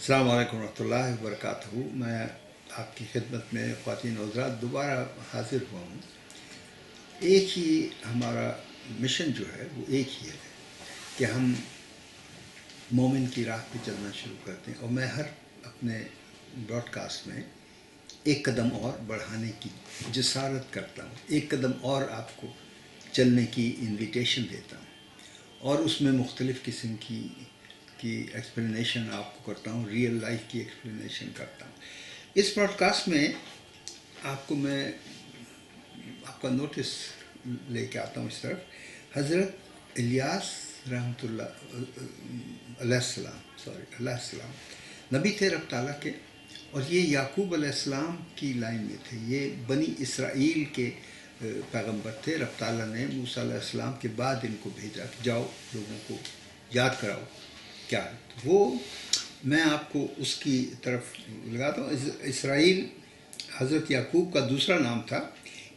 अस्सलाम वालेकुम रहमतुल्लाहि व बरकातहू। मैं आपकी खिदमत में ख़वातीन और हज़रात दोबारा हाज़िर हुआ हूँ। एक ही हमारा मिशन जो है वो एक ही है कि हम मोमिन की राह पे चलना शुरू करते हैं, और मैं हर अपने ब्रॉडकास्ट में एक कदम और बढ़ाने की जसारत करता हूँ, एक कदम और आपको चलने की इन्विटेशन देता हूँ, और उसमें मुख्तलिफ़ किस्म की एक्सप्लेनेशन आपको करता हूँ, रियल लाइफ की एक्सप्लेनेशन करता हूँ। इस ब्रॉडकास्ट में मैं आपका नोटिस लेके आता हूँ इस तरफ। हज़रत इलियास अलैहिस्सलाम नबी थे रब ताला के, और ये याकूब अलैहिस्सलाम की लाइन में थे। ये बनी इसराइल के पैगंबर थे। रब ताला ने मूसा अलैहिस्सलाम के बाद इनको भेजा कि जाओ लोगों को याद कराओ क्या है। तो वो मैं आपको उसकी तरफ लगाता हूँ। इसराइल हज़रत याकूब का दूसरा नाम था।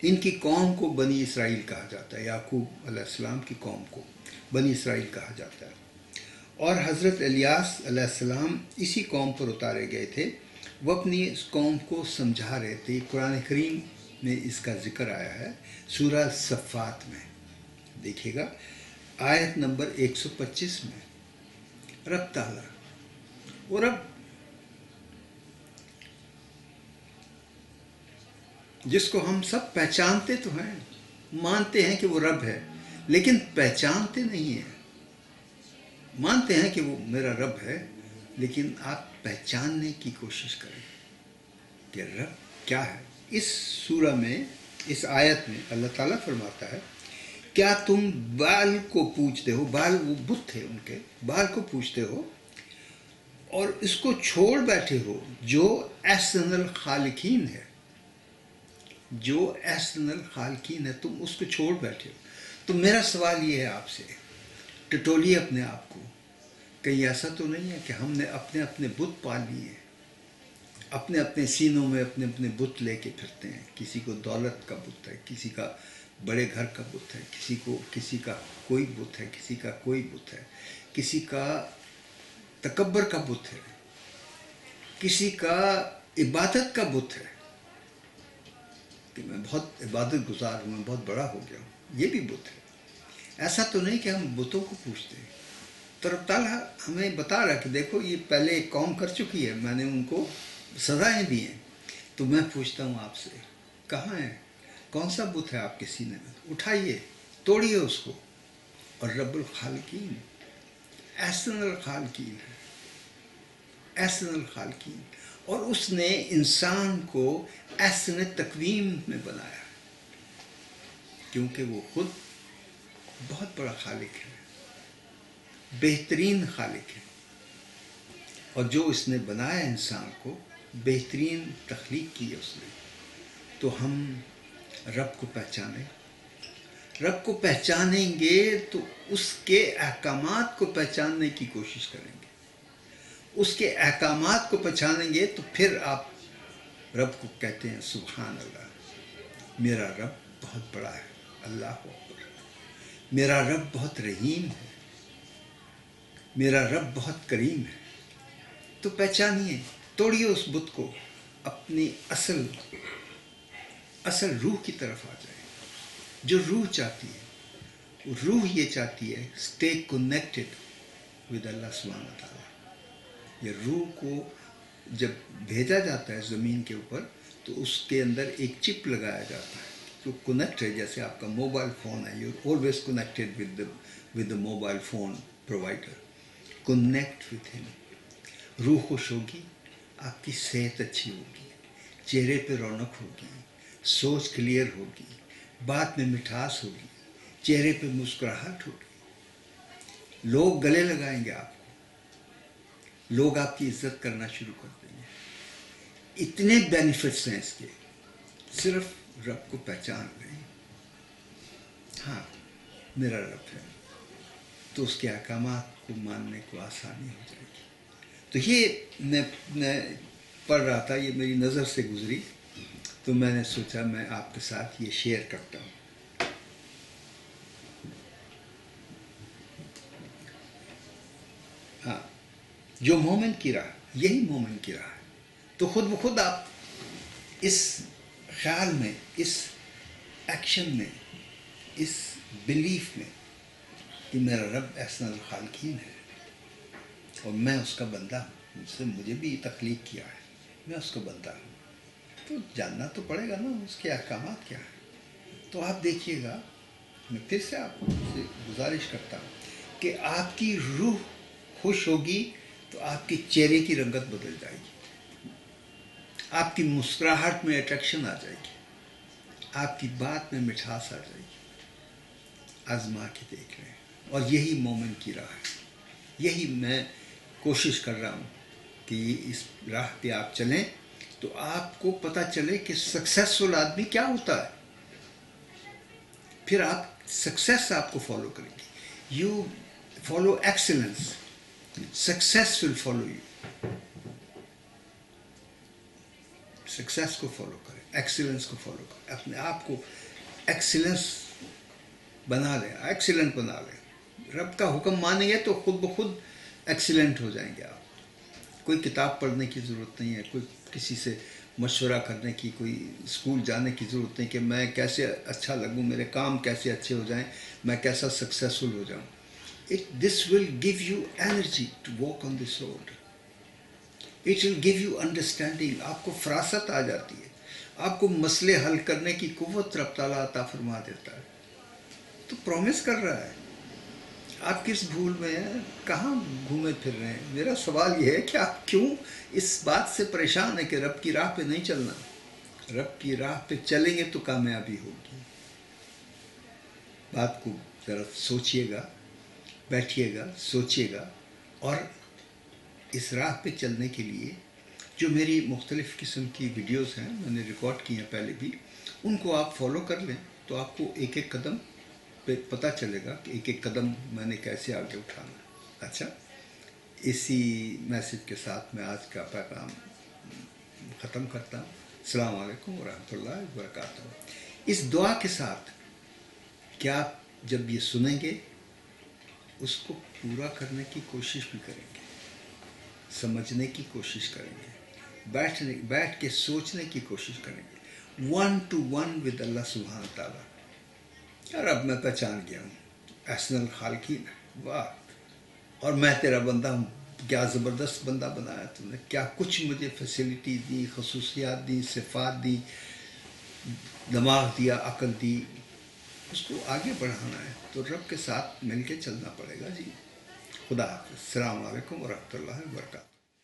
इनकी कौम को बनी इसराइल कहा जाता है। याकूब अलैहिस्सलाम की कौम को बनी इसराइल कहा जाता है। और हज़रत इलियास अलैहिस्सलाम इसी कौम पर उतारे गए थे। वो अपनी इस कौम को समझा रहे थे। कुरान करीम में इसका ज़िक्र आया है सूरह सफ़ात में, देखिएगा आयत नंबर 125 में। रब ताला और रब जिसको हम सब पहचानते तो हैं, मानते हैं कि वो रब है, लेकिन पहचानते नहीं हैं। मानते हैं कि वो मेरा रब है, लेकिन आप पहचानने की कोशिश करें कि रब क्या है। इस सूरा में, इस आयत में अल्लाह ताला फरमाता है, क्या तुम बाल को पूजते हो? बाल वो बुत थे, उनके बाल को पूजते हो और इसको छोड़ बैठे हो जो एहसनल खालिकीन है। जो एहसनल खालिकीन है, तुम उसको छोड़ बैठे हो। तो मेरा सवाल ये है आपसे, टटोलिए अपने आप को। कहीं ऐसा तो नहीं है कि हमने अपने अपने बुत पाल लिए, अपने अपने सीनों में अपने अपने बुत लेके फिरते हैं। किसी को दौलत का बुत है, किसी का बड़े घर का बुत है, किसी का कोई बुत है, किसी का कोई बुत है, किसी का तकब्बर का बुत है, किसी का इबादत का बुत है कि मैं बहुत इबादत गुजार हूँ, मैं बहुत बड़ा हो गया हूँ, ये भी बुत है। ऐसा तो नहीं कि हम बुतों को पूछते हैं। तो रब ताला हमें बता रहा है कि देखो ये पहले एक कौम कर चुकी है, मैंने उनको सज़ाएँ दी हैं। तो मैं पूछता हूँ आपसे, कहाँ है, कौन सा बुत है आपके सीने में? उठाइए, तोड़िए उसको। और रब्बुल खालिकीन एहसनुल खालिकीन है, एहसनुल खालिकीन। और उसने इंसान को एहसन तकवीम में बनाया, क्योंकि वो खुद बहुत बड़ा खालिक है, बेहतरीन खालिक है। और जो इसने बनाया इंसान को, बेहतरीन तख्लीक की है उसने। तो हम रब को पहचानें। रब को पहचानेंगे तो उसके अहकामात को पहचानने की कोशिश करेंगे। उसके अहकामात को पहचानेंगे तो फिर आप रब को कहते हैं सुभान अल्लाह, मेरा रब बहुत बड़ा है, अल्लाह अकबर, मेरा रब बहुत रहीम है, मेरा रब बहुत करीम है। तो पहचानिए, तोड़िए उस बुत को, अपनी असल रूह की तरफ आ जाए। जो रूह चाहती है, रूह ये चाहती है स्टे कनेक्टेड विद अल्लाह सुब्हानहू व तआला। ये रूह को जब भेजा जाता है ज़मीन के ऊपर, तो उसके अंदर एक चिप लगाया जाता है जो कनेक्ट है, जैसे आपका मोबाइल फ़ोन है, you are always connected with the mobile phone provider. Connect with him. रूह खुश होगी, आपकी सेहत अच्छी होगी, चेहरे पे रौनक होगी, सोच क्लियर होगी, बात में मिठास होगी, चेहरे पे मुस्कुराहट होगी, लोग गले लगाएंगे आपको, लोग आपकी इज्जत करना शुरू कर देंगे। इतने बेनिफिट्स हैं इसके, सिर्फ रब को पहचान लें। हाँ, मेरा रब है, तो उसके अहकामात को मानने को आसानी हो जाएगी। तो ये मैं पढ़ रहा था, ये मेरी नज़र से गुजरी, तो मैंने सोचा मैं आपके साथ ये शेयर करता हूँ। हाँ, जो मोमिन की राह, یہی مومن کی راہ ہے. تو خود بخود آپ اس خیال میں، اس ایکشن میں، اس بلیف میں کہ میرا رب احسن الخالقین ہے اور میں اس کا بندہ ہوں، مجھے بھی تخلیق کیا ہے، میں اس کا بندہ ہوں، تو جاننا تو پڑے گا نا اس کے احکامات کیا ہیں. تو آپ دیکھیے گا، میں پھر سے آپ سے گزارش کرتا ہوں کہ آپ کی روح خوش ہوگی تو آپ کے چہرے کی رنگت بدل جائے گی، آپ کی مسکراہٹ میں اٹریکشن آ جائے گی، آپ کی بات میں مٹھاس آ جائے گی. آزما کے دیکھ رہے ہیں، اور یہی مومن کی راہ ہے. یہی میں کوشش کر رہا ہوں کہ اس راہ پہ آپ چلیں تو آپ کو پتہ چلے کہ سکسیسفل آدمی کیا ہوتا ہے. پھر آپ سکسیس آپ کو فالو کریں گے. You follow excellence, success will follow you. Success کو فالو کریں، ایکسیلنس کو فالو کریں، اپنے آپ کو ایکسیلنس بنا لیں، ایکسیلنٹ بنا لیں. رب کا حکم مانیں گے تو خود بخود ایکسیلنٹ ہو جائیں گے آپ. کوئی کتاب پڑھنے کی ضرورت نہیں ہے، کوئی کسی سے مشورہ کرنے کی، کوئی اسکول جانے کی ضرورت نہیں کہ میں کیسے اچھا لگوں، میرے کام کیسے اچھے ہو جائیں، میں کیسا سکسیسفل ہو جاؤں. This will give you energy to walk on this road. It will give you understanding. آپ کو فراست آ جاتی ہے، آپ کو مسئلے حل کرنے کی قوت رب تعالیٰ عطا فرما دیتا ہے. تو پرومس کر رہا ہے. آپ کس بھول میں ہیں، کہاں گھومے پھر رہے ہیں. میرا سوال یہ ہے کہ آپ کیوں اس بات سے پریشان ہیں کہ رب کی راہ پہ نہیں چلنا. رب کی راہ پہ چلیں گے تو کامیابی ہوگی. بات کو ذرا سوچئے گا، بیٹھیے گا، سوچئے گا، اور اس راہ پہ چلنے کے لیے جو میری مختلف قسم کی ویڈیوز ہیں، میں نے ریکارڈ کی ہیں پہلے بھی، ان کو آپ فالو کر لیں تو آپ کو ایک ایک قدم پہ پتہ چلے گا کہ ایک ایک قدم میں نے کیسے آگے اٹھانا. اچھا، اسی میسج کے ساتھ میں آج کا پیغام ختم کرتا ہوں. السلام علیکم ورحمۃ اللہ وبرکاتہ. اس دعا کے ساتھ کہ آپ جب یہ سنیں گے اس کو پورا کرنے کی کوشش بھی کریں گے، سمجھنے کی کوشش کریں گے، بیٹھ کے سوچنے کی کوشش کریں گے، 1 to 1 ود اللہ سبحانہ تعالیٰ. یار اب میں پہچان گیا ہوں، احسن الخالقین، واہ، اور میں تیرا بندہ ہوں. کیا زبردست بندہ بنایا تم نے، کیا کچھ مجھے فیسلٹی دی، خصوصیات دی، صفات دی، دماغ دیا، عقل دی. اس کو آگے بڑھانا ہے تو رب کے ساتھ مل کے چلنا پڑے گا. جی، خدا حافظ. السلام علیکم ورحمۃ اللہ وبرکاتہ.